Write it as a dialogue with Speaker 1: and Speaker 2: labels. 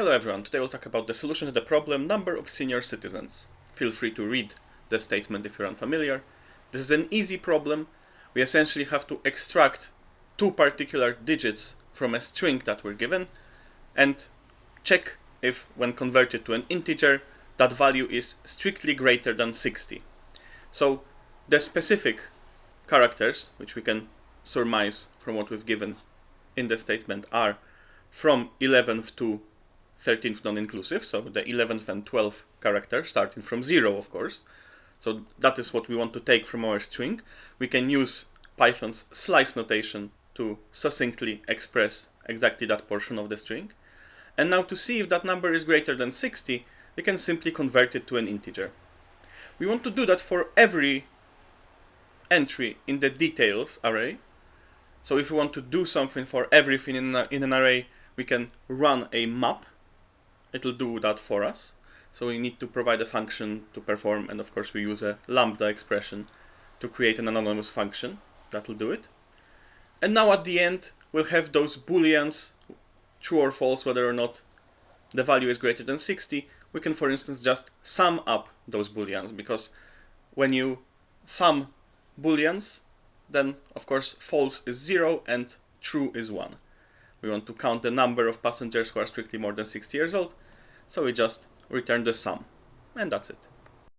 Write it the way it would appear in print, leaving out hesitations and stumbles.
Speaker 1: Hello everyone, today we'll talk about the solution to the problem number of senior citizens. Feel free to read the statement if you're unfamiliar. This is an easy problem. We essentially have to extract two particular digits from a string that we're given and check if, when converted to an integer, that value is strictly greater than 60. So the specific characters, which we can surmise from what we've given in the statement, are from 11th to 13th non-inclusive, so the 11th and 12th character, starting from 0, of course. So that is what we want to take from our string. We can use Python's slice notation to succinctly express exactly that portion of the string. And now to see if that number is greater than 60, we can simply convert it to an integer. We want to do that for every entry in the details array. So if we want to do something for everything in an array, we can run a map. It'll do that for us. So we need to provide a function to perform, and of course we use a lambda expression to create an anonymous function. That'll do it. And now at the end, we'll have those booleans, true or false, whether or not the value is greater than 60. We can, for instance, just sum up those booleans, because when you sum booleans, then of course false is 0 and true is 1. We want to count the number of passengers who are strictly more than 60 years old, so we just return the sum, and that's it.